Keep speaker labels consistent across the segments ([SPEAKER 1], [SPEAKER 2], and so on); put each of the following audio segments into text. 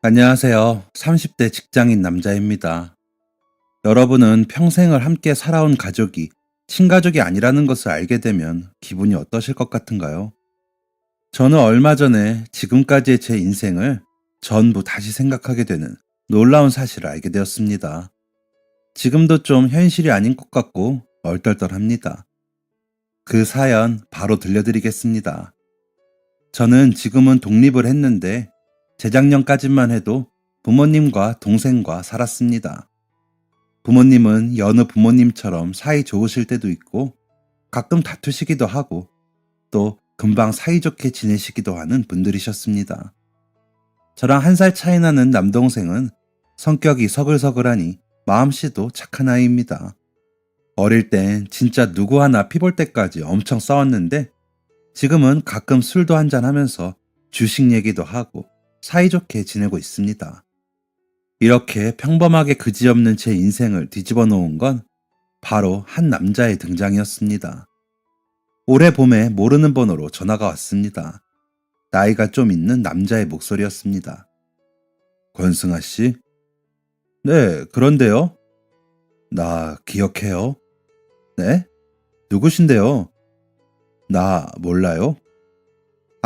[SPEAKER 1] 안녕하세요. 30대 직장인 남자입니다. 여러분은 평생을 함께 살아온 가족이 친가족이 아니라는 것을 알게 되면 기분이 어떠실 것 같은가요? 저는 얼마 전에 지금까지의 제 인생을 전부 다시 생각하게 되는 놀라운 사실을 알게 되었습니다. 지금도 좀 현실이 아닌 것 같고 얼떨떨합니다. 그 사연 바로 들려드리겠습니다. 저는 지금은 독립을 했는데 재작년까지만 해도 부모님과 동생과 살았습니다. 부모님은 여느 부모님처럼 사이 좋으실 때도 있고 가끔 다투시기도 하고 또 금방 사이좋게 지내시기도 하는 분들이셨습니다. 저랑 1살 차이 나는 남동생은 성격이 서글서글하니 마음씨도 착한 아이입니다. 어릴 땐 진짜 누구 하나 피볼 때까지 엄청 싸웠는데 지금은 가끔 술도 한잔하면서 주식 얘기도 하고 사이좋게 지내고 있습니다. 이렇게 평범하게 그지없는 제 인생을 뒤집어 놓은 건 바로 한 남자의 등장이었습니다. 올해 봄에 모르는 번호로 전화가 왔습니다. 나이가 좀 있는 남자의 목소리였습니다. 권승아 씨? 네, 그런데요. 나 기억해요. 네? 누구신데요? 나 몰라요?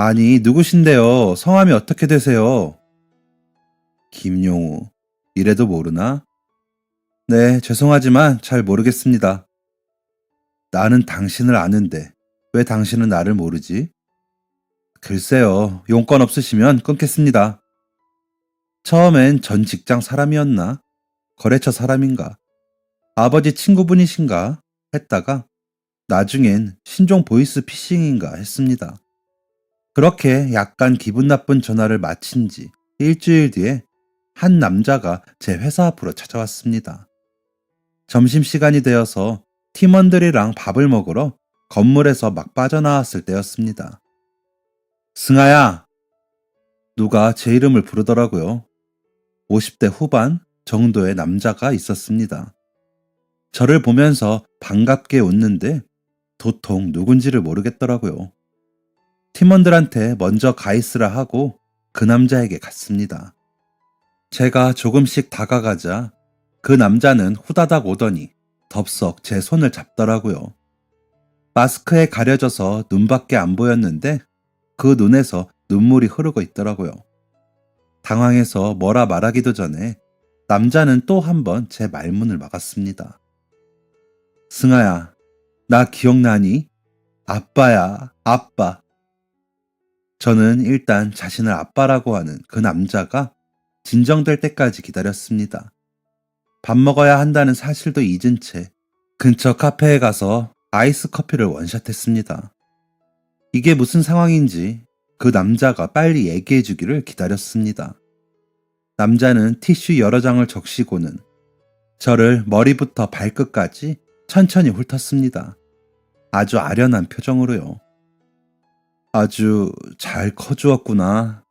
[SPEAKER 1] 아니, 누구신데요? 성함이 어떻게 되세요? 김용우. 이래도 모르나? 네, 죄송하지만 잘 모르겠습니다. 나는 당신을 아는데 왜 당신은 나를 모르지? 글쎄요, 용건 없으시면 끊겠습니다. 처음엔 전 직장 사람이었나? 거래처 사람인가? 아버지 친구분이신가? 했다가 나중엔 신종 보이스 피싱인가 했습니다. 그렇게 약간 기분 나쁜 전화를 마친 지 일주일 뒤에 한 남자가 제 회사 앞으로 찾아왔습니다. 점심시간이 되어서 팀원들이랑 밥을 먹으러 건물에서 막 빠져나왔을 때였습니다. 승아야! 누가 제 이름을 부르더라고요. 50대 후반 정도의 남자가 있었습니다. 저를 보면서 반갑게 웃는데 도통 누군지를 모르겠더라고요. 팀원들한테 먼저 가 있으라 하고 그 남자에게 갔습니다. 제가 조금씩 다가가자 그 남자는 후다닥 오더니 덥석 제 손을 잡더라고요. 마스크에 가려져서 눈밖에 안 보였는데 그 눈에서 눈물이 흐르고 있더라고요. 당황해서 뭐라 말하기도 전에 남자는 또 한 번 제 말문을 막았습니다. 승아야, 나 기억나니? 아빠야, 아빠. 저는 일단 자신을 아빠라고 하는 그 남자가 진정될 때까지 기다렸습니다. 밥 먹어야 한다는 사실도 잊은 채 근처 카페에 가서 아이스 커피를 원샷했습니다. 이게 무슨 상황인지 그 남자가 빨리 얘기해 주기를 기다렸습니다. 남자는 티슈 여러 장을 적시고는 저를 머리부터 발끝까지 천천히 훑었습니다. 아주 아련한 표정으로요. 아주 잘 커주었구나.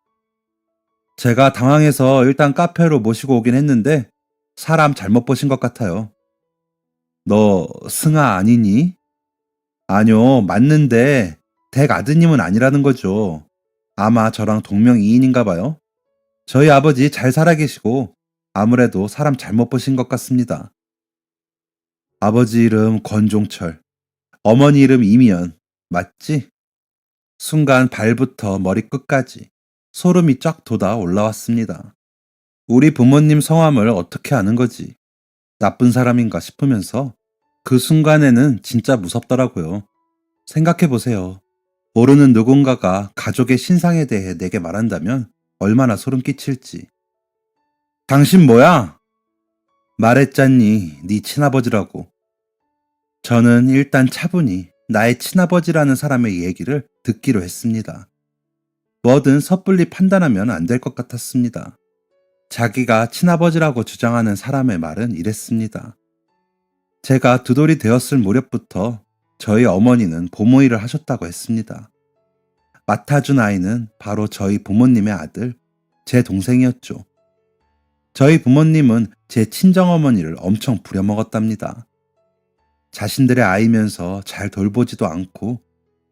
[SPEAKER 1] 제가 당황해서 일단 카페로 모시고 오긴 했는데 사람 잘못 보신 것 같아요. 너 승아 아니니? 아니요, 맞는데 댁 아드님은 아니라는 거죠. 아마 저랑 동명이인인가 봐요. 저희 아버지 잘 살아계시고 아무래도 사람 잘못 보신 것 같습니다. 아버지 이름 권종철, 어머니 이름 이미연, 맞지? 순간 발부터 머리끝까지 소름이 쫙 돋아 올라왔습니다. 우리 부모님 성함을 어떻게 아는 거지? 나쁜 사람인가 싶으면서 그 순간에는 진짜 무섭더라고요. 생각해보세요. 모르는 누군가가 가족의 신상에 대해 내게 말한다면 얼마나 소름 끼칠지. 당신 뭐야? 말했잖니, 네 친아버지라고. 저는 일단 차분히 나의 친아버지라는 사람의 얘기를 듣기로 했습니다. 뭐든 섣불리 판단하면 안 될 것 같았습니다. 자기가 친아버지라고 주장하는 사람의 말은 이랬습니다. 제가 두 돌이 되었을 무렵부터 저희 어머니는 보모 일을 하셨다고 했습니다. 맡아준 아이는 바로 저희 부모님의 아들, 제 동생이었죠. 저희 부모님은 제 친정어머니를 엄청 부려먹었답니다. 자신들의 아이면서 잘 돌보지도 않고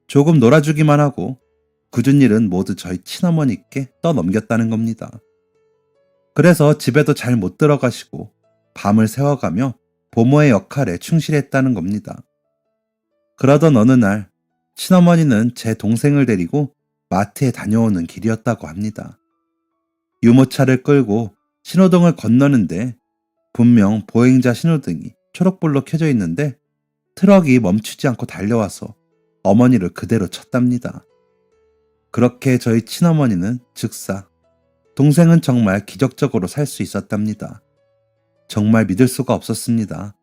[SPEAKER 1] 조금 놀아주기만 하고 굳은 일은 모두 저희 친어머니께 떠넘겼다는 겁니다. 그래서 집에도 잘 못 들어가시고 밤을 새워가며 보모의 역할에 충실했다는 겁니다. 그러던 어느 날 친어머니는 제 동생을 데리고 마트에 다녀오는 길이었다고 합니다. 유모차를 끌고 신호등을 건너는데 분명 보행자 신호등이 초록불로 켜져 있는데 트럭이 멈추지 않고 달려와서 어머니를 그대로 쳤답니다. 그렇게 저희 친어머니는 즉사, 동생은 정말 기적적으로 살 수 있었답니다. 정말 믿을 수가 없었습니다.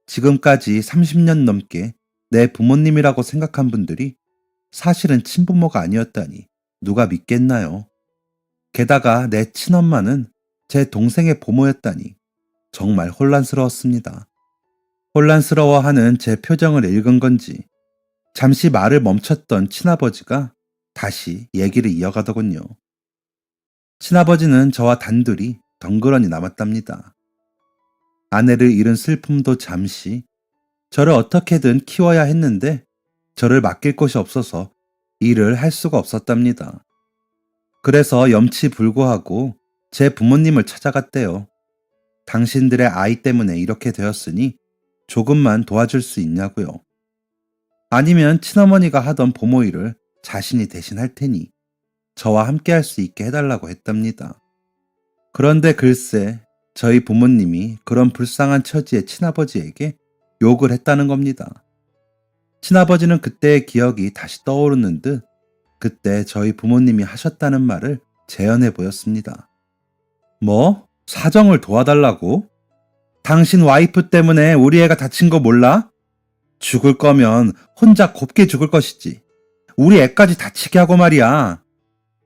[SPEAKER 1] 지금까지 30년 넘게 내 부모님이라고 생각한 분들이 사실은 친부모가 아니었다니 누가 믿겠나요? 게다가 내 친엄마는 제 동생의 부모였다니 정말 혼란스러웠습니다. 혼란스러워하는 제 표정을 읽은 건지 잠시 말을 멈췄던 친아버지가 다시 얘기를 이어가더군요. 친아버지는 저와 단둘이 덩그러니 남았답니다. 아내를 잃은 슬픔도 잠시, 저를 어떻게든 키워야 했는데 저를 맡길 곳이 없어서 일을 할 수가 없었답니다. 그래서 염치불구하고 제 부모님을 찾아갔대요. 당신들의 아이 때문에 이렇게 되었으니 조금만 도와줄 수 있냐고요. 아니면 친어머니가 하던 보모 일을 자신이 대신 할 테니 저와 함께 할 수 있게 해달라고 했답니다. 그런데 글쎄 저희 부모님이 그런 불쌍한 처지의 친아버지에게 욕을 했다는 겁니다. 친아버지는 그때의 기억이 다시 떠오르는 듯 그때 저희 부모님이 하셨다는 말을 재현해 보였습니다. 뭐? 사정을 도와달라고? 당신 와이프 때문에 우리 애가 다친 거 몰라? 죽을 거면 혼자 곱게 죽을 것이지. 우리 애까지 다치게 하고 말이야.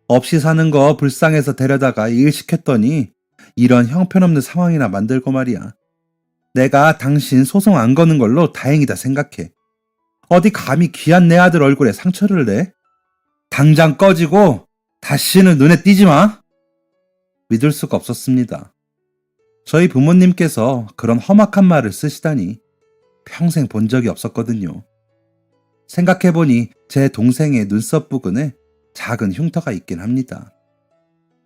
[SPEAKER 1] 없이 사는 거 불쌍해서 데려다가 일 시켰더니 이런 형편없는 상황이나 만들고 말이야. 내가 당신 소송 안 거는 걸로 다행이다 생각해. 어디 감히 귀한 내 아들 얼굴에 상처를 내? 당장 꺼지고 다시는 눈에 띄지 마. 믿을 수가 없었습니다. 저희 부모님께서 그런 험악한 말을 쓰시다니 평생 본 적이 없었거든요. 생각해보니 제 동생의 눈썹 부근에 작은 흉터가 있긴 합니다.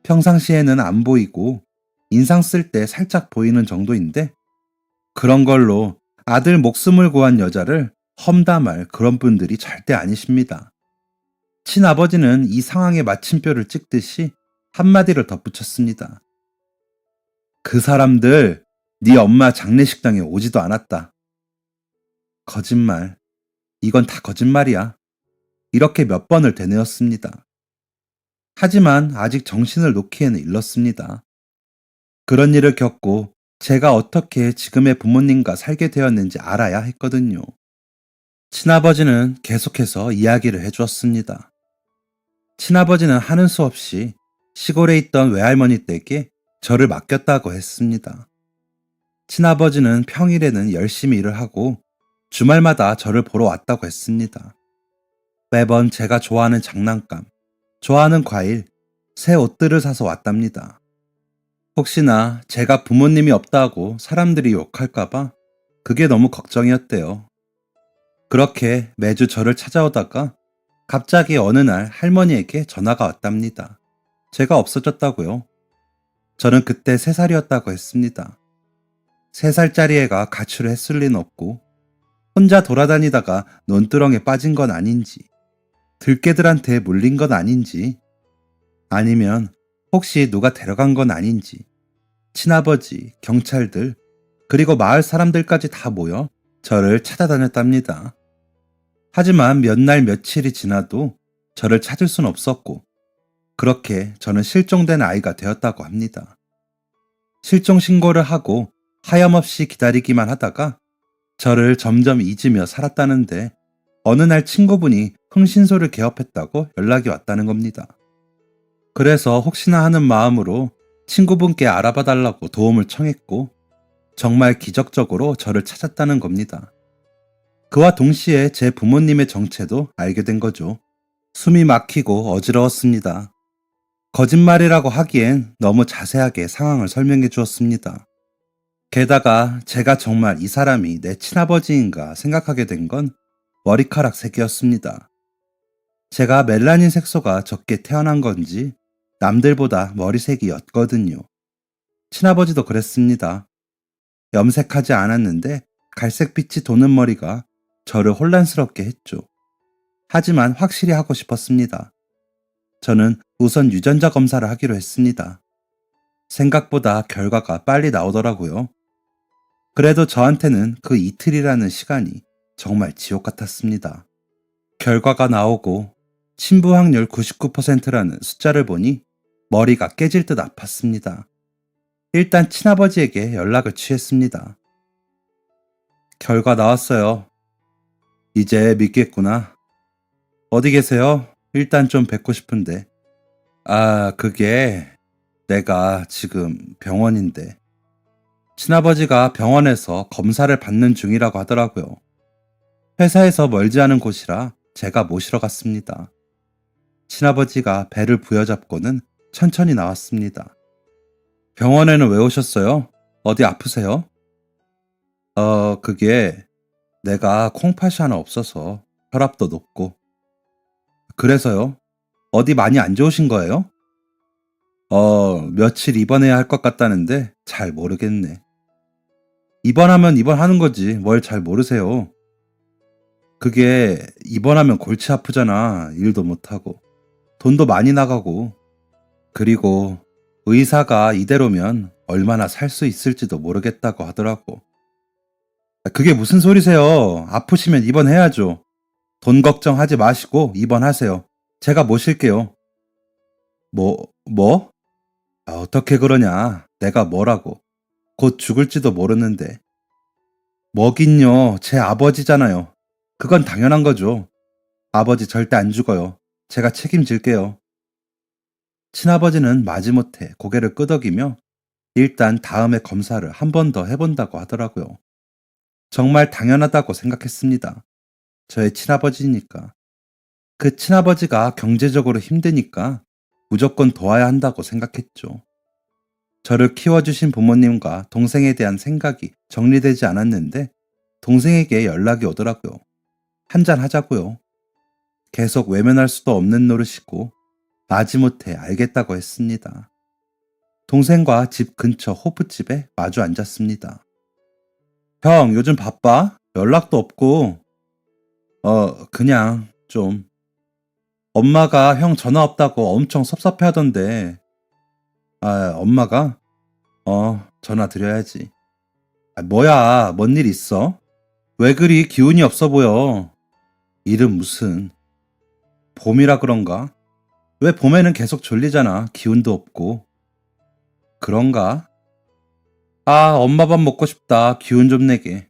[SPEAKER 1] 평상시에는 안 보이고 인상 쓸 때 살짝 보이는 정도인데 그런 걸로 아들 목숨을 구한 여자를 험담할 그런 분들이 절대 아니십니다. 친아버지는 이 상황에 마침표를 찍듯이 한마디를 덧붙였습니다. 그 사람들 네 엄마 장례식장에 오지도 않았다. 거짓말. 이건 다 거짓말이야. 이렇게 몇 번을 되뇌었습니다. 하지만 아직 정신을 놓기에는 일렀습니다. 그런 일을 겪고 제가 어떻게 지금의 부모님과 살게 되었는지 알아야 했거든요. 친아버지는 계속해서 이야기를 해주었습니다. 친아버지는 하는 수 없이 시골에 있던 외할머니 댁에 저를 맡겼다고 했습니다. 친아버지는 평일에는 열심히 일을 하고 주말마다 저를 보러 왔다고 했습니다. 매번 제가 좋아하는 장난감, 좋아하는 과일, 새 옷들을 사서 왔답니다. 혹시나 제가 부모님이 없다고 사람들이 욕할까봐 그게 너무 걱정이었대요. 그렇게 매주 저를 찾아오다가 갑자기 어느 날 할머니에게 전화가 왔답니다. 제가 없어졌다고요. 저는 그때 3살이었다고 했습니다. 3살짜리 애가 가출을 했을 리는 없고 혼자 돌아다니다가 논두렁에 빠진 건 아닌지 들개들한테 물린 건 아닌지 아니면 혹시 누가 데려간 건 아닌지 친아버지, 경찰들 그리고 마을 사람들까지 다 모여 저를 찾아다녔답니다. 하지만 몇 날 며칠이 지나도 저를 찾을 순 없었고 그렇게 저는 실종된 아이가 되었다고 합니다. 실종 신고를 하고 하염없이 기다리기만 하다가 저를 점점 잊으며 살았다는데 어느 날 친구분이 흥신소를 개업했다고 연락이 왔다는 겁니다. 그래서 혹시나 하는 마음으로 친구분께 알아봐 달라고 도움을 청했고 정말 기적적으로 저를 찾았다는 겁니다. 그와 동시에 제 부모님의 정체도 알게 된 거죠. 숨이 막히고 어지러웠습니다. 거짓말이라고 하기엔 너무 자세하게 상황을 설명해 주었습니다. 게다가 제가 정말 이 사람이 내 친아버지인가 생각하게 된 건 머리카락 색이었습니다. 제가 멜라닌 색소가 적게 태어난 건지 남들보다 머리색이 옅거든요. 친아버지도 그랬습니다. 염색하지 않았는데 갈색빛이 도는 머리가 저를 혼란스럽게 했죠. 하지만 확실히 하고 싶었습니다. 저는 우선 유전자 검사를 하기로 했습니다. 생각보다 결과가 빨리 나오더라고요. 그래도 저한테는 그 이틀이라는 시간이 정말 지옥 같았습니다. 결과가 나오고 친부 확률 99%라는 숫자를 보니 머리가 깨질 듯 아팠습니다. 일단 친아버지에게 연락을 취했습니다. 결과 나왔어요. 이제 믿겠구나. 어디 계세요? 일단 좀 뵙고 싶은데. 그게 내가 지금 병원인데. 친아버지가 병원에서 검사를 받는 중이라고 하더라고요. 회사에서 멀지 않은 곳이라 제가 모시러 갔습니다. 친아버지가 배를 부여잡고는 천천히 나왔습니다. 병원에는 왜 오셨어요? 어디 아프세요? 그게 내가 콩팥이 하나 없어서 혈압도 높고. 그래서요? 어디 많이 안 좋으신 거예요? 며칠 입원해야 할 것 같다는데 잘 모르겠네. 입원하면 입원하는 거지. 뭘 잘 모르세요. 그게 입원하면 골치 아프잖아. 일도 못하고. 돈도 많이 나가고. 그리고 의사가 이대로면 얼마나 살 수 있을지도 모르겠다고 하더라고. 그게 무슨 소리세요? 아프시면 입원해야죠. 돈 걱정하지 마시고 입원하세요. 제가 모실게요. 뭐? 어떻게 그러냐? 내가 뭐라고? 곧 죽을지도 모르는데. 뭐긴요. 제 아버지잖아요. 그건 당연한 거죠. 아버지 절대 안 죽어요. 제가 책임질게요. 친아버지는 마지못해 고개를 끄덕이며 일단 다음에 검사를 한 번 더 해본다고 하더라고요. 정말 당연하다고 생각했습니다. 저의 친아버지니까. 그 친아버지가 경제적으로 힘드니까 무조건 도와야 한다고 생각했죠. 저를 키워주신 부모님과 동생에 대한 생각이 정리되지 않았는데 동생에게 연락이 오더라고요. 한잔 하자고요. 계속 외면할 수도 없는 노릇이고 마지못해 알겠다고 했습니다. 동생과 집 근처 호프집에 마주 앉았습니다. 형, 요즘 바빠? 연락도 없고. 그냥 좀. 엄마가 형 전화 없다고 엄청 섭섭해 하던데. 엄마가? 전화 드려야지. 뭐야, 뭔 일 있어? 왜 그리 기운이 없어 보여? 일은 무슨. 봄이라 그런가? 왜 봄에는 계속 졸리잖아. 기운도 없고. 그런가? 엄마 밥 먹고 싶다. 기운 좀 내게.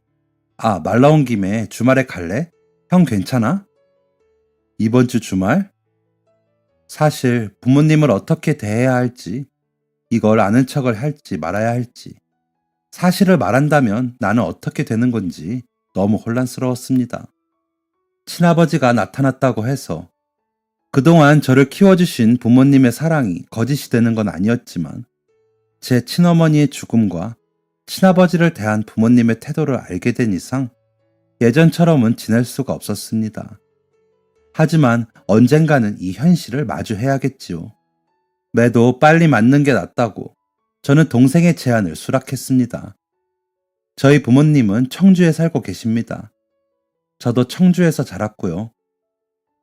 [SPEAKER 1] 말 나온 김에 주말에 갈래? 형 괜찮아? 이번 주 주말? 사실 부모님을 어떻게 대해야 할지, 이걸 아는 척을 할지 말아야 할지, 사실을 말한다면 나는 어떻게 되는 건지 너무 혼란스러웠습니다. 친아버지가 나타났다고 해서 그동안 저를 키워주신 부모님의 사랑이 거짓이 되는 건 아니었지만 제 친어머니의 죽음과 친아버지를 대한 부모님의 태도를 알게 된 이상 예전처럼은 지낼 수가 없었습니다. 하지만 언젠가는 이 현실을 마주해야겠지요. 매도 빨리 맞는 게 낫다고 저는 동생의 제안을 수락했습니다. 저희 부모님은 청주에 살고 계십니다. 저도 청주에서 자랐고요.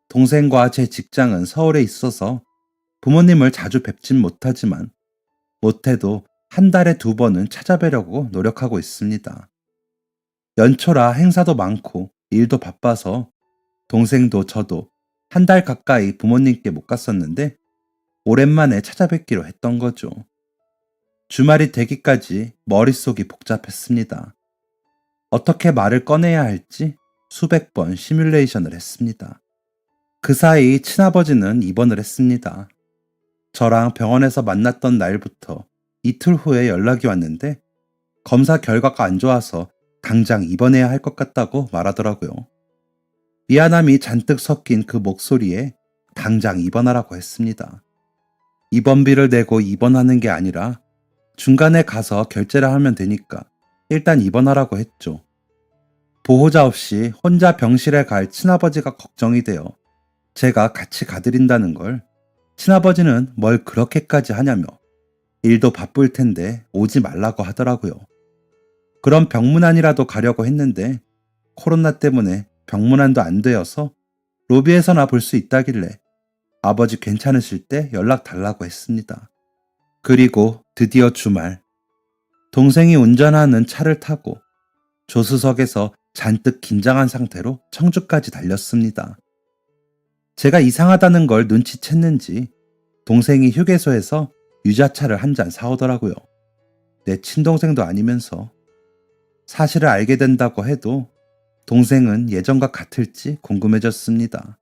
[SPEAKER 1] 동생과 제 직장은 서울에 있어서 부모님을 자주 뵙진 못하지만 못해도 한 달에 2번은 찾아뵈려고 노력하고 있습니다. 연초라 행사도 많고 일도 바빠서 동생도 저도 한 달 가까이 부모님께 못 갔었는데 오랜만에 찾아뵙기로 했던 거죠. 주말이 되기까지 머릿속이 복잡했습니다. 어떻게 말을 꺼내야 할지 수백 번 시뮬레이션을 했습니다. 그 사이 친아버지는 입원을 했습니다. 저랑 병원에서 만났던 날부터 이틀 후에 연락이 왔는데 검사 결과가 안 좋아서 당장 입원해야 할 것 같다고 말하더라고요. 미안함이 잔뜩 섞인 그 목소리에 당장 입원하라고 했습니다. 입원비를 내고 입원하는 게 아니라 중간에 가서 결제를 하면 되니까 일단 입원하라고 했죠. 보호자 없이 혼자 병실에 갈 친아버지가 걱정이 되어 제가 같이 가드린다는 걸 친아버지는 뭘 그렇게까지 하냐며 일도 바쁠 텐데 오지 말라고 하더라고요. 그럼 병문안이라도 가려고 했는데 코로나 때문에 병문안도 안 되어서 로비에서나 볼 수 있다길래 아버지 괜찮으실 때 연락 달라고 했습니다. 그리고 드디어 주말, 동생이 운전하는 차를 타고 조수석에서 잔뜩 긴장한 상태로 청주까지 달렸습니다. 제가 이상하다는 걸 눈치챘는지 동생이 휴게소에서 유자차를 한 잔 사오더라고요. 내 친동생도 아니면서 사실을 알게 된다고 해도 동생은 예전과 같을지 궁금해졌습니다.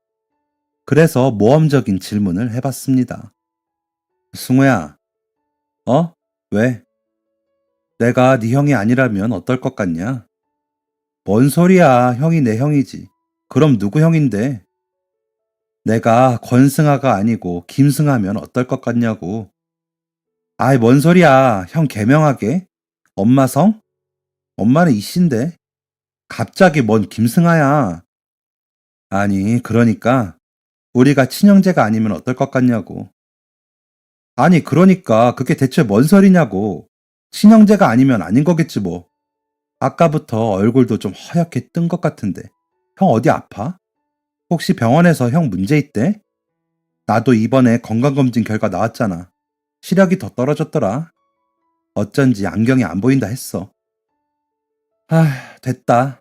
[SPEAKER 1] 그래서 모험적인 질문을 해봤습니다. 승우야, 어? 왜? 내가 네 형이 아니라면 어떨 것 같냐? 뭔 소리야, 형이 내 형이지. 그럼 누구 형인데? 내가 권승아가 아니고 김승아면 어떨 것 같냐고. 아이, 뭔 소리야, 형 개명하게? 엄마 성? 엄마는 이씨인데. 갑자기 뭔 김승아야. 아니, 그러니까 우리가 친형제가 아니면 어떨 것 같냐고. 아니, 그러니까 그게 대체 뭔 소리냐고. 친형제가 아니면 아닌 거겠지 뭐. 아까부터 얼굴도 좀 허옇게 뜬 것 같은데. 형 어디 아파? 혹시 병원에서 형 문제 있대? 나도 이번에 건강검진 결과 나왔잖아. 시력이 더 떨어졌더라. 어쩐지 안경이 안 보인다 했어. 됐다.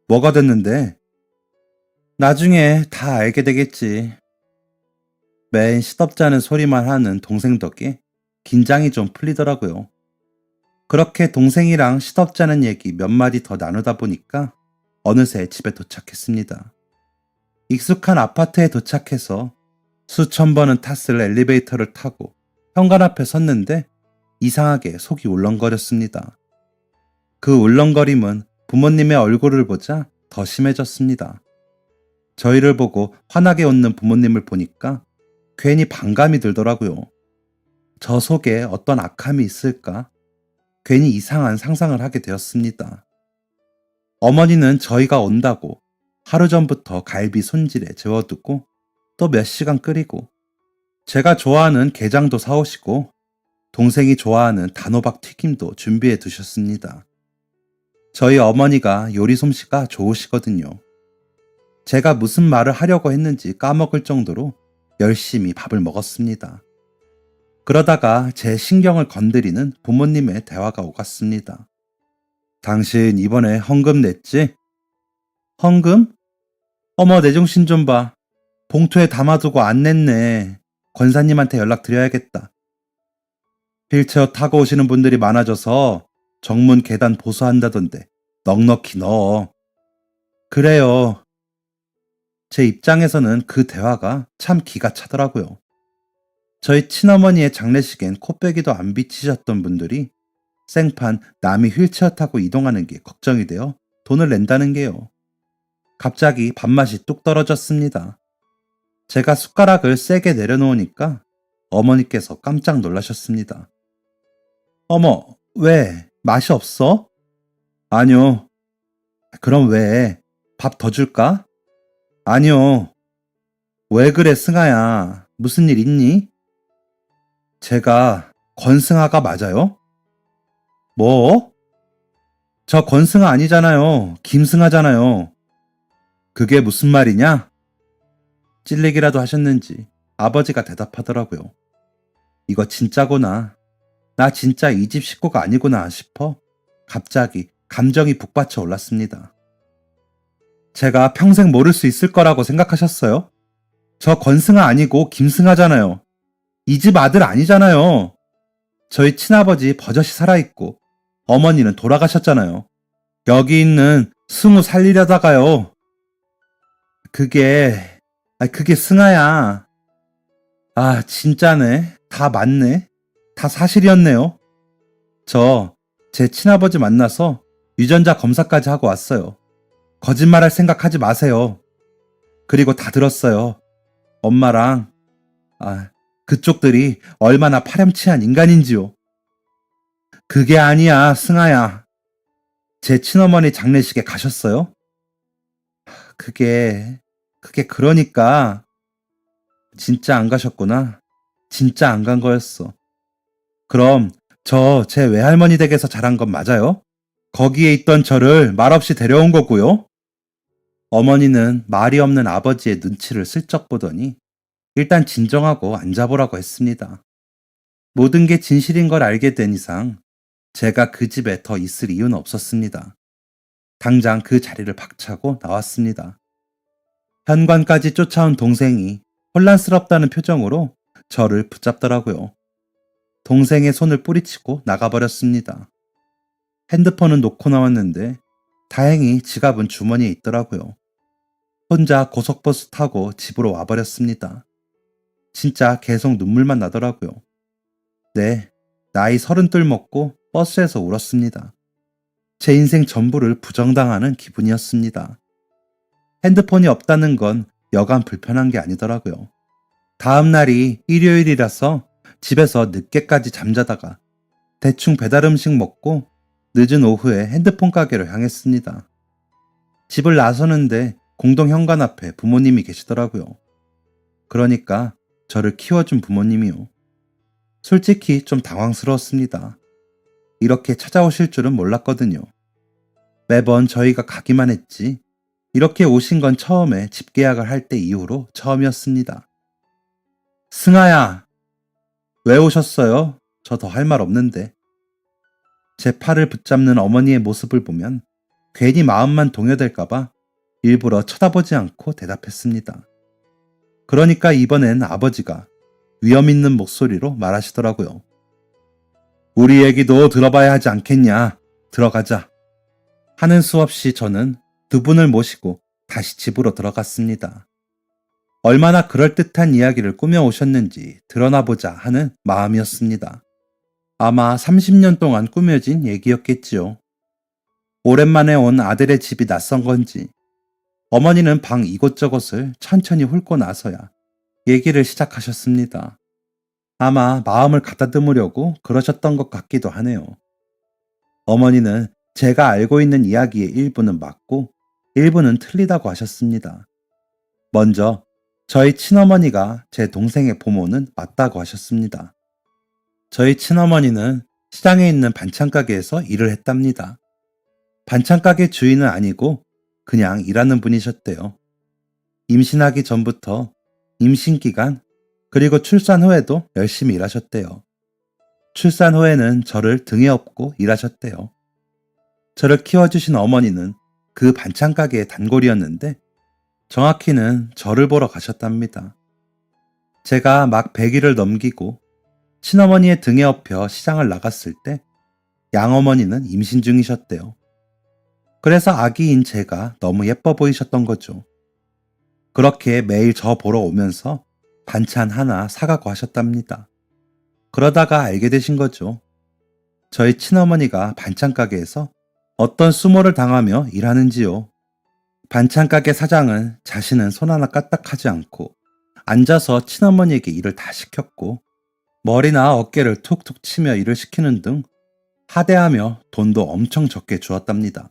[SPEAKER 1] 뭐가 됐는데? 나중에 다 알게 되겠지. 맨 시덥잖은 소리만 하는 동생 덕에 긴장이 좀 풀리더라고요. 그렇게 동생이랑 시덥잖은 얘기 몇 마디 더 나누다 보니까 어느새 집에 도착했습니다. 익숙한 아파트에 도착해서 수천 번은 탔을 엘리베이터를 타고 현관 앞에 섰는데 이상하게 속이 울렁거렸습니다. 그 울렁거림은 부모님의 얼굴을 보자 더 심해졌습니다. 저희를 보고 환하게 웃는 부모님을 보니까 괜히 반감이 들더라고요. 저 속에 어떤 악함이 있을까? 괜히 이상한 상상을 하게 되었습니다. 어머니는 저희가 온다고 하루 전부터 갈비 손질에 재워두고 또 몇 시간 끓이고 제가 좋아하는 게장도 사오시고 동생이 좋아하는 단호박 튀김도 준비해 두셨습니다. 저희 어머니가 요리 솜씨가 좋으시거든요. 제가 무슨 말을 하려고 했는지 까먹을 정도로 열심히 밥을 먹었습니다. 그러다가 제 신경을 건드리는 부모님의 대화가 오갔습니다. 당신 이번에 헌금 냈지? 헌금? 어머, 내 정신 좀 봐. 봉투에 담아두고 안 냈네. 권사님한테 연락드려야겠다. 휠체어 타고 오시는 분들이 많아져서 정문 계단 보수한다던데 넉넉히 넣어. 그래요. 제 입장에서는 그 대화가 참 기가 차더라고요. 저희 친어머니의 장례식엔 코빼기도 안 비치셨던 분들이 생판 남이 휠체어 타고 이동하는 게 걱정이 되어 돈을 낸다는 게요. 갑자기 밥맛이 뚝 떨어졌습니다. 제가 숟가락을 세게 내려놓으니까 어머니께서 깜짝 놀라셨습니다. 어머, 왜? 맛이 없어? 아니요. 그럼 왜? 밥 더 줄까? 아니요. 왜 그래, 승아야? 무슨 일 있니? 제가 권승아가 맞아요? 뭐? 저 권승아 아니잖아요. 김승아잖아요. 그게 무슨 말이냐? 찔리기라도 하셨는지 아버지가 대답하더라고요. 이거 진짜구나. 나 진짜 이 집 식구가 아니구나 싶어 갑자기 감정이 북받쳐 올랐습니다. 제가 평생 모를 수 있을 거라고 생각하셨어요? 저 권승아 아니고 김승아잖아요. 이 집 아들 아니잖아요. 저희 친아버지 버젓이 살아있고 어머니는 돌아가셨잖아요. 여기 있는 승우 살리려다가요. 그게, 그게 승아야. 진짜네. 다 맞네. 다 사실이었네요. 저 제 친아버지 만나서 유전자 검사까지 하고 왔어요. 거짓말할 생각하지 마세요. 그리고 다 들었어요. 엄마랑 그쪽들이 얼마나 파렴치한 인간인지요. 그게 아니야, 승아야. 제 친어머니 장례식에 가셨어요? 그게 그러니까 진짜 안 가셨구나. 진짜 안 간 거였어. 그럼 저 제 외할머니 댁에서 자란 건 맞아요? 거기에 있던 저를 말없이 데려온 거고요? 어머니는 말이 없는 아버지의 눈치를 슬쩍 보더니 일단 진정하고 앉아보라고 했습니다. 모든 게 진실인 걸 알게 된 이상 제가 그 집에 더 있을 이유는 없었습니다. 당장 그 자리를 박차고 나왔습니다. 현관까지 쫓아온 동생이 혼란스럽다는 표정으로 저를 붙잡더라고요. 동생의 손을 뿌리치고 나가버렸습니다. 핸드폰은 놓고 나왔는데 다행히 지갑은 주머니에 있더라고요. 혼자 고속버스 타고 집으로 와버렸습니다. 진짜 계속 눈물만 나더라고요. 네, 나이 30 먹고 버스에서 울었습니다. 제 인생 전부를 부정당하는 기분이었습니다. 핸드폰이 없다는 건 여간 불편한 게 아니더라고요. 다음 날이 일요일이라서 집에서 늦게까지 잠자다가 대충 배달 음식 먹고 늦은 오후에 핸드폰 가게로 향했습니다. 집을 나서는데 공동 현관 앞에 부모님이 계시더라고요. 그러니까 저를 키워준 부모님이요. 솔직히 좀 당황스러웠습니다. 이렇게 찾아오실 줄은 몰랐거든요. 매번 저희가 가기만 했지 이렇게 오신 건 처음에 집 계약을 할 때 이후로 처음이었습니다. 승아야, 왜 오셨어요? 저 더 할 말 없는데. 제 팔을 붙잡는 어머니의 모습을 보면 괜히 마음만 동요될까봐 일부러 쳐다보지 않고 대답했습니다. 그러니까 이번엔 아버지가 위험 있는 목소리로 말하시더라고요. 우리 얘기도 들어봐야 하지 않겠냐? 들어가자. 하는 수 없이 저는 두 분을 모시고 다시 집으로 들어갔습니다. 얼마나 그럴듯한 이야기를 꾸며오셨는지 드러나보자 하는 마음이었습니다. 아마 30년 동안 꾸며진 얘기였겠지요. 오랜만에 온 아들의 집이 낯선 건지 어머니는 방 이곳저곳을 천천히 훑고 나서야 얘기를 시작하셨습니다. 아마 마음을 가다듬으려고 그러셨던 것 같기도 하네요. 어머니는 제가 알고 있는 이야기의 일부는 맞고 일부는 틀리다고 하셨습니다. 먼저 저희 친어머니가 제 동생의 부모는 맞다고 하셨습니다. 저희 친어머니는 시장에 있는 반찬가게에서 일을 했답니다. 반찬가게 주인은 아니고 그냥 일하는 분이셨대요. 임신하기 전부터 임신 기간 그리고 출산 후에도 열심히 일하셨대요. 출산 후에는 저를 등에 업고 일하셨대요. 저를 키워주신 어머니는 그 반찬가게의 단골이었는데 정확히는 저를 보러 가셨답니다. 제가 막 100일을 넘기고 친어머니의 등에 업혀 시장을 나갔을 때 양어머니는 임신 중이셨대요. 그래서 아기인 제가 너무 예뻐 보이셨던 거죠. 그렇게 매일 저 보러 오면서 반찬 하나 사가고 하셨답니다. 그러다가 알게 되신 거죠. 저희 친어머니가 반찬가게에서 어떤 수모를 당하며 일하는지요. 반찬가게 사장은 자신은 손 하나 까딱하지 않고 앉아서 친어머니에게 일을 다 시켰고 머리나 어깨를 툭툭 치며 일을 시키는 등 하대하며 돈도 엄청 적게 주었답니다.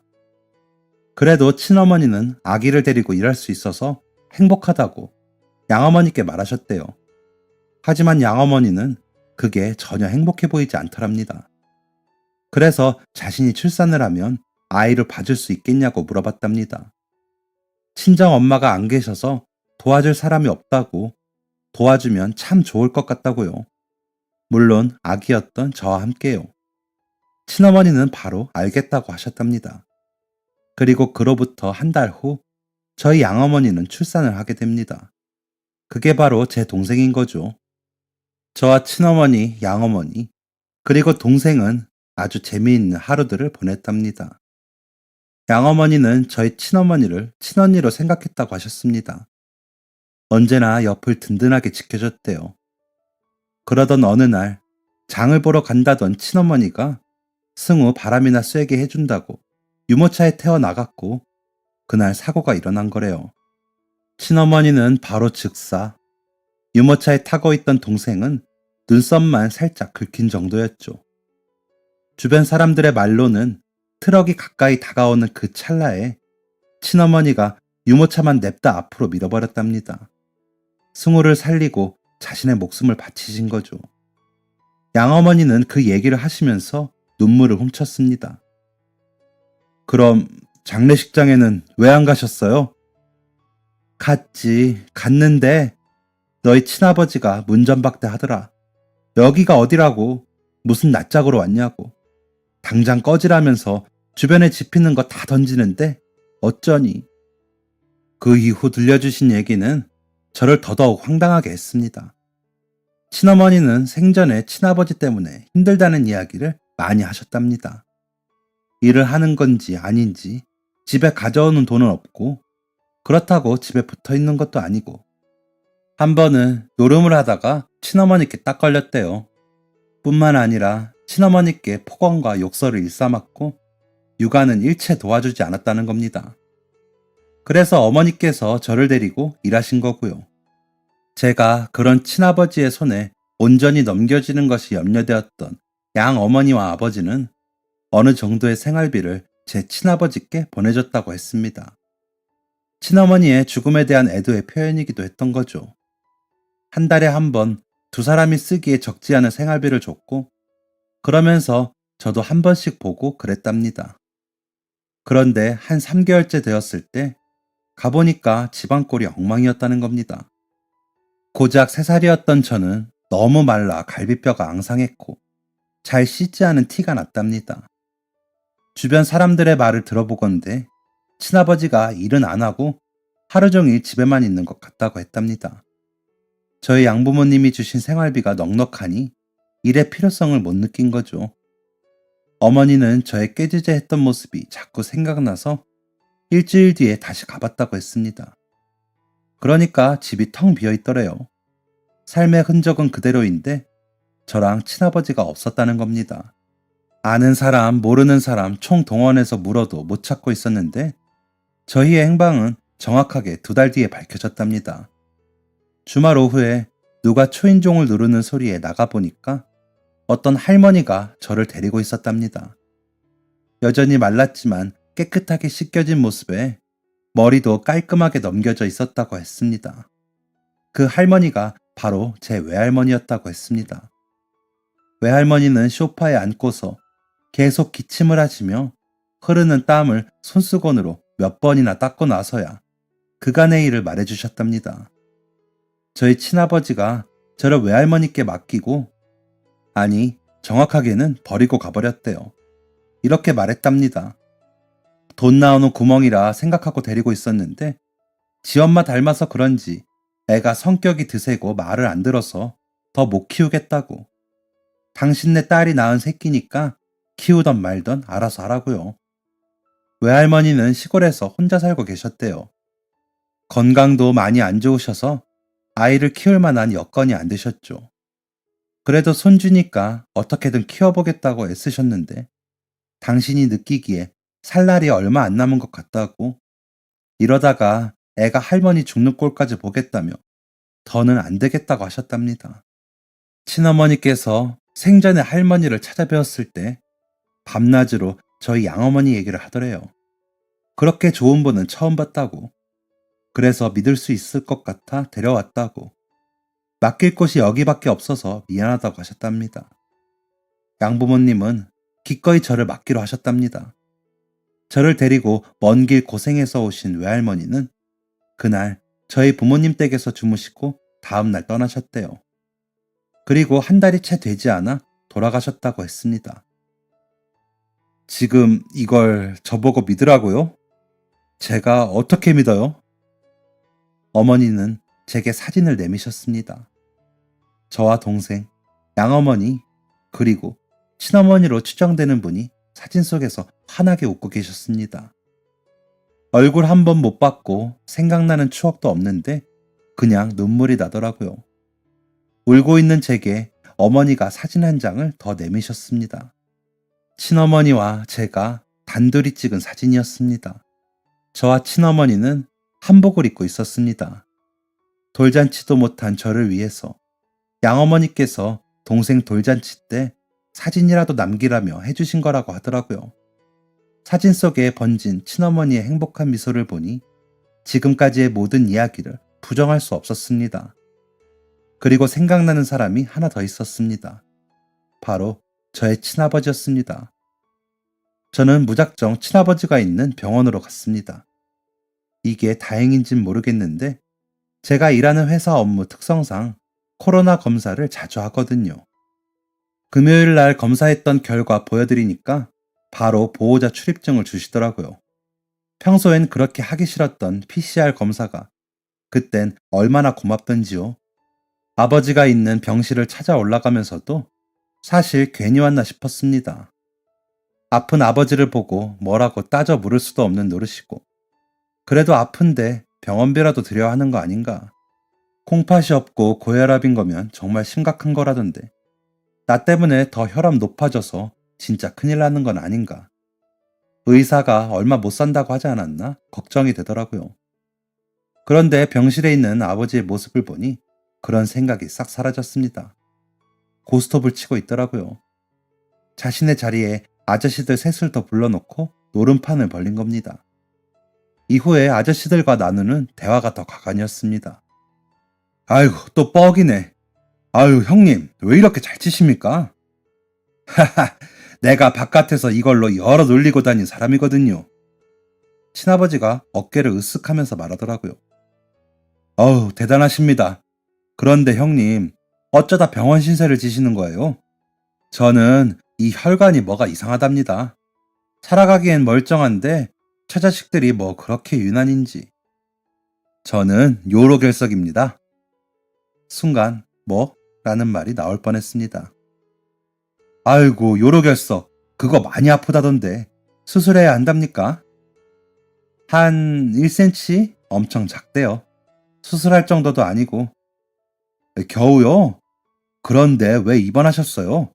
[SPEAKER 1] 그래도 친어머니는 아기를 데리고 일할 수 있어서 행복하다고 양어머니께 말하셨대요. 하지만 양어머니는 그게 전혀 행복해 보이지 않더랍니다. 그래서 자신이 출산을 하면 아이를 봐줄 수 있겠냐고 물어봤답니다. 친정 엄마가 안 계셔서 도와줄 사람이 없다고 도와주면 참 좋을 것 같다고요. 물론 아기였던 저와 함께요. 친어머니는 바로 알겠다고 하셨답니다. 그리고 그로부터 한 달 후 저희 양어머니는 출산을 하게 됩니다. 그게 바로 제 동생인 거죠. 저와 친어머니, 양어머니, 그리고 동생은 아주 재미있는 하루들을 보냈답니다. 양어머니는 저희 친어머니를 친언니로 생각했다고 하셨습니다. 언제나 옆을 든든하게 지켜줬대요. 그러던 어느 날 장을 보러 간다던 친어머니가 승우 바람이나 쐬게 해준다고 유모차에 태워 나갔고 그날 사고가 일어난 거래요. 친어머니는 바로 즉사, 유모차에 타고 있던 동생은 눈썹만 살짝 긁힌 정도였죠. 주변 사람들의 말로는 트럭이 가까이 다가오는 그 찰나에 친어머니가 유모차만 냅다 앞으로 밀어버렸답니다. 승우를 살리고 자신의 목숨을 바치신 거죠. 양어머니는 그 얘기를 하시면서 눈물을 훔쳤습니다. 그럼 장례식장에는 왜 안 가셨어요? 갔는데 너희 친아버지가 문전박대 하더라. 여기가 어디라고? 무슨 낯짝으로 왔냐고. 당장 꺼지라면서 주변에 집히는 거 다 던지는데 어쩌니. 그 이후 들려주신 얘기는 저를 더더욱 황당하게 했습니다. 친어머니는 생전에 친아버지 때문에 힘들다는 이야기를 많이 하셨답니다. 일을 하는 건지 아닌지 집에 가져오는 돈은 없고 그렇다고 집에 붙어 있는 것도 아니고 한 번은 노름을 하다가 친어머니께 딱 걸렸대요. 뿐만 아니라 친어머니께 폭언과 욕설을 일삼았고 육아는 일체 도와주지 않았다는 겁니다. 그래서 어머니께서 저를 데리고 일하신 거고요. 제가 그런 친아버지의 손에 온전히 넘겨지는 것이 염려되었던 양 어머니와 아버지는 어느 정도의 생활비를 제 친아버지께 보내줬다고 했습니다. 친어머니의 죽음에 대한 애도의 표현이기도 했던 거죠. 한 달에 한 번 두 사람이 쓰기에 적지 않은 생활비를 줬고 그러면서 저도 한 번씩 보고 그랬답니다. 그런데 한 3개월째 되었을 때 가보니까 집안 꼴이 엉망이었다는 겁니다. 고작 3살이었던 저는 너무 말라 갈비뼈가 앙상했고 잘 씻지 않은 티가 났답니다. 주변 사람들의 말을 들어보건대 친아버지가 일은 안 하고 하루 종일 집에만 있는 것 같다고 했답니다. 저희 양부모님이 주신 생활비가 넉넉하니 일의 필요성을 못 느낀 거죠. 어머니는 저의 깨지재했던 모습이 자꾸 생각나서 일주일 뒤에 다시 가봤다고 했습니다. 그러니까 집이 텅 비어 있더래요. 삶의 흔적은 그대로인데 저랑 친아버지가 없었다는 겁니다. 아는 사람, 모르는 사람 총 동원해서 물어도 못 찾고 있었는데 저희의 행방은 정확하게 2달 뒤에 밝혀졌답니다. 주말 오후에 누가 초인종을 누르는 소리에 나가보니까 어떤 할머니가 저를 데리고 있었답니다. 여전히 말랐지만 깨끗하게 씻겨진 모습에 머리도 깔끔하게 넘겨져 있었다고 했습니다. 그 할머니가 바로 제 외할머니였다고 했습니다. 외할머니는 소파에 앉고서 계속 기침을 하시며 흐르는 땀을 손수건으로 몇 번이나 닦고 나서야 그간의 일을 말해주셨답니다. 저희 친아버지가 저를 외할머니께 맡기고, 아니 정확하게는 버리고 가버렸대요. 이렇게 말했답니다. 돈 나오는 구멍이라 생각하고 데리고 있었는데 지 엄마 닮아서 그런지 애가 성격이 드세고 말을 안 들어서 더 못 키우겠다고. 당신네 딸이 낳은 새끼니까 키우던 말던 알아서 하라고요. 외할머니는 시골에서 혼자 살고 계셨대요. 건강도 많이 안 좋으셔서 아이를 키울 만한 여건이 안 되셨죠. 그래도 손주니까 어떻게든 키워보겠다고 애쓰셨는데 당신이 느끼기에 살 날이 얼마 안 남은 것 같다고, 이러다가 애가 할머니 죽는 꼴까지 보겠다며 더는 안 되겠다고 하셨답니다. 친어머니께서 생전에 할머니를 찾아뵈었을 때 밤낮으로 저희 양어머니 얘기를 하더래요. 그렇게 좋은 분은 처음 봤다고. 그래서 믿을 수 있을 것 같아 데려왔다고. 맡길 곳이 여기밖에 없어서 미안하다고 하셨답니다. 양부모님은 기꺼이 저를 맡기로 하셨답니다. 저를 데리고 먼 길 고생해서 오신 외할머니는 그날 저희 부모님 댁에서 주무시고 다음날 떠나셨대요. 그리고 한 달이 채 되지 않아 돌아가셨다고 했습니다. 지금 이걸 저보고 믿으라고요? 제가 어떻게 믿어요? 어머니는 제게 사진을 내미셨습니다. 저와 동생, 양어머니, 그리고 친어머니로 추정되는 분이 사진 속에서 환하게 웃고 계셨습니다. 얼굴 한 번 못 봤고 생각나는 추억도 없는데 그냥 눈물이 나더라고요. 울고 있는 제게 어머니가 사진 한 장을 더 내미셨습니다. 친어머니와 제가 단둘이 찍은 사진이었습니다. 저와 친어머니는 한복을 입고 있었습니다. 돌잔치도 못한 저를 위해서 양어머니께서 동생 돌잔치 때 사진이라도 남기라며 해주신 거라고 하더라고요. 사진 속에 번진 친어머니의 행복한 미소를 보니 지금까지의 모든 이야기를 부정할 수 없었습니다. 그리고 생각나는 사람이 하나 더 있었습니다. 바로 저의 친아버지였습니다. 저는 무작정 친아버지가 있는 병원으로 갔습니다. 이게 다행인진 모르겠는데 제가 일하는 회사 업무 특성상 코로나 검사를 자주 하거든요. 금요일 날 검사했던 결과 보여드리니까 바로 보호자 출입증을 주시더라고요. 평소엔 그렇게 하기 싫었던 PCR 검사가 그땐 얼마나 고맙던지요. 아버지가 있는 병실을 찾아 올라가면서도 사실 괜히 왔나 싶었습니다. 아픈 아버지를 보고 뭐라고 따져 물을 수도 없는 노릇이고, 그래도 아픈데 병원비라도 드려야 하는 거 아닌가. 콩팥이 없고 고혈압인 거면 정말 심각한 거라던데, 나 때문에 더 혈압 높아져서 진짜 큰일 나는 건 아닌가. 의사가 얼마 못 산다고 하지 않았나 걱정이 되더라고요. 그런데 병실에 있는 아버지의 모습을 보니 그런 생각이 싹 사라졌습니다. 고스톱을 치고 있더라고요. 자신의 자리에 아저씨들 셋을 더 불러놓고 노름판을 벌린 겁니다. 이후에 아저씨들과 나누는 대화가 더 가관이었습니다. 아이고, 또 뻑이네. 아유, 형님, 왜 이렇게 잘 치십니까? 하하, 내가 바깥에서 이걸로 여러 놀리고 다닌 사람이거든요. 친아버지가 어깨를 으쓱하면서 말하더라고요. 어우, 대단하십니다. 그런데 형님, 어쩌다 병원 신세를 지시는 거예요? 저는 이 혈관이 뭐가 이상하답니다. 살아가기엔 멀쩡한데 처자식들이 뭐 그렇게 유난인지. 저는 요로결석입니다. 순간 뭐? 라는 말이 나올 뻔했습니다. 아이고, 요로결석 그거 많이 아프다던데 수술해야 한답니까? 한 1cm? 엄청 작대요. 수술할 정도도 아니고. 겨우요? 그런데 왜 입원하셨어요?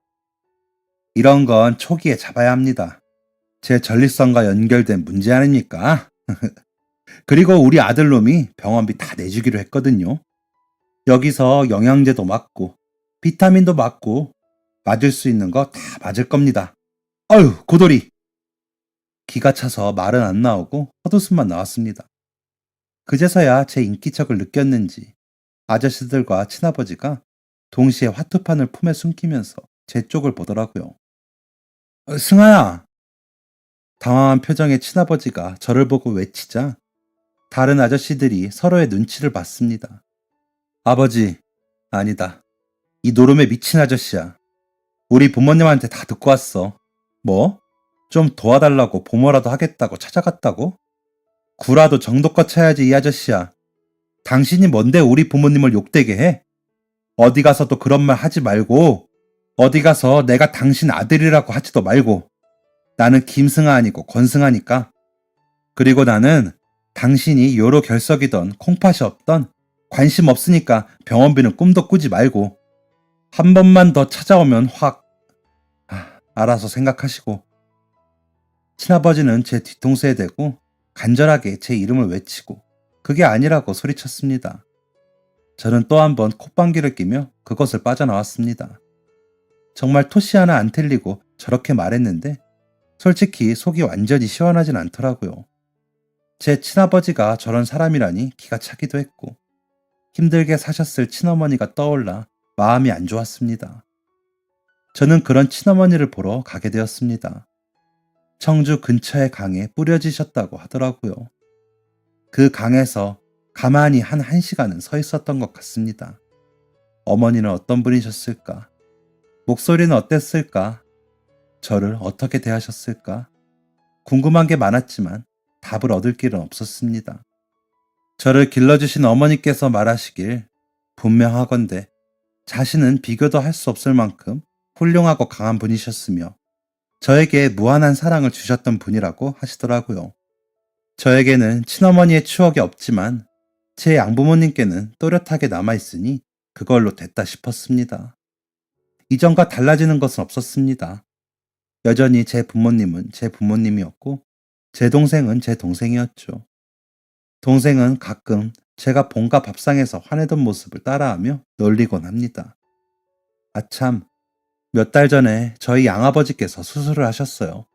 [SPEAKER 1] 이런 건 초기에 잡아야 합니다. 제 전립선과 연결된 문제 아닙니까? 그리고 우리 아들놈이 병원비 다 내주기로 했거든요. 여기서 영양제도 맞고 비타민도 맞고 맞을 수 있는 거 다 맞을 겁니다. 아유, 고돌이! 기가 차서 말은 안 나오고 헛웃음만 나왔습니다. 그제서야 제 인기척을 느꼈는지 아저씨들과 친아버지가 동시에 화투판을 품에 숨기면서 제 쪽을 보더라고요. 승아야! 당황한 표정의 친아버지가 저를 보고 외치자 다른 아저씨들이 서로의 눈치를 봤습니다. 아버지, 아니다. 이 노름에 미친 아저씨야. 우리 부모님한테 다 듣고 왔어. 뭐? 좀 도와달라고 보모라도 하겠다고 찾아갔다고? 구라도 정도껏 쳐야지 이 아저씨야. 당신이 뭔데 우리 부모님을 욕되게 해? 어디 가서도 그런 말 하지 말고 어디 가서 내가 당신 아들이라고 하지도 말고 나는 김승아 아니고 권승아니까. 그리고 나는 당신이 요로 결석이던 콩팥이 없던 관심 없으니까 병원비는 꿈도 꾸지 말고 한 번만 더 찾아오면 확 알아서 생각하시고. 친아버지는 제 뒤통수에 대고 간절하게 제 이름을 외치고 그게 아니라고 소리쳤습니다. 저는 또 한 번 콧방귀를 끼며 그것을 빠져나왔습니다. 정말 토시 하나 안 틀리고 저렇게 말했는데 솔직히 속이 완전히 시원하진 않더라고요. 제 친아버지가 저런 사람이라니 기가 차기도 했고 힘들게 사셨을 친어머니가 떠올라 마음이 안 좋았습니다. 저는 그런 친어머니를 보러 가게 되었습니다. 청주 근처의 강에 뿌려지셨다고 하더라고요. 그 강에서 가만히 한 1시간은 서 있었던 것 같습니다. 어머니는 어떤 분이셨을까? 목소리는 어땠을까? 저를 어떻게 대하셨을까? 궁금한 게 많았지만 답을 얻을 길은 없었습니다. 저를 길러주신 어머니께서 말하시길 분명하건대 자신은 비교도 할 수 없을 만큼 훌륭하고 강한 분이셨으며 저에게 무한한 사랑을 주셨던 분이라고 하시더라고요. 저에게는 친어머니의 추억이 없지만 제 양부모님께는 또렷하게 남아있으니 그걸로 됐다 싶었습니다. 이전과 달라지는 것은 없었습니다. 여전히 제 부모님은 제 부모님이었고 제 동생은 제 동생이었죠. 동생은 가끔 제가 본가 밥상에서 화내던 모습을 따라하며 놀리곤 합니다. 아참, 몇 달 전에 저희 양아버지께서 수술을 하셨어요.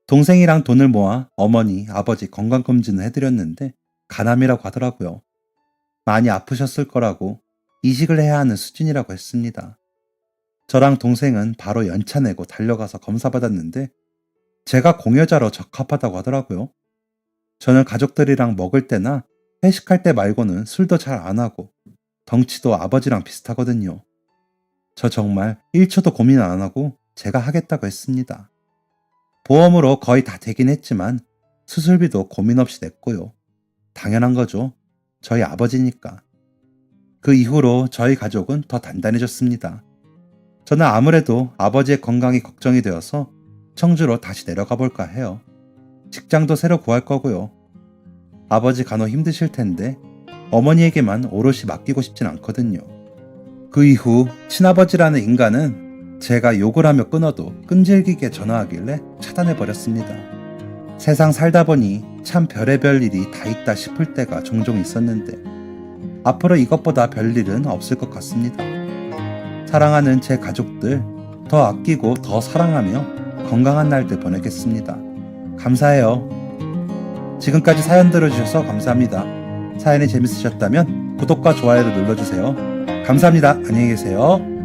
[SPEAKER 1] 동생이랑 돈을 모아 어머니, 아버지 건강검진을 해드렸는데 간암이라고 하더라고요. 많이 아프셨을 거라고 이식을 해야 하는 수준이라고 했습니다. 저랑 동생은 바로 연차 내고 달려가서 검사받았는데 제가 공여자로 적합하다고 하더라고요. 저는 가족들이랑 먹을 때나 회식할 때 말고는 술도 잘 안 하고 덩치도 아버지랑 비슷하거든요. 저 정말 1초도 고민 안 하고 제가 하겠다고 했습니다. 보험으로 거의 다 되긴 했지만 수술비도 고민 없이 냈고요. 당연한 거죠. 저희 아버지니까. 그 이후로 저희 가족은 더 단단해졌습니다. 저는 아무래도 아버지의 건강이 걱정이 되어서 청주로 다시 내려가 볼까 해요. 직장도 새로 구할 거고요. 아버지 간호 힘드실 텐데 어머니에게만 오롯이 맡기고 싶진 않거든요. 그 이후 친아버지라는 인간은 제가 욕을 하며 끊어도 끈질기게 전화하길래 차단해버렸습니다. 세상 살다 보니 참 별의별 일이 다 있다 싶을 때가 종종 있었는데 앞으로 이것보다 별일은 없을 것 같습니다. 사랑하는 제 가족들 더 아끼고 더 사랑하며 건강한 날들 보내겠습니다. 감사해요. 지금까지 사연 들어주셔서 감사합니다. 사연이 재밌으셨다면 구독과 좋아요를 눌러주세요. 감사합니다. 안녕히 계세요.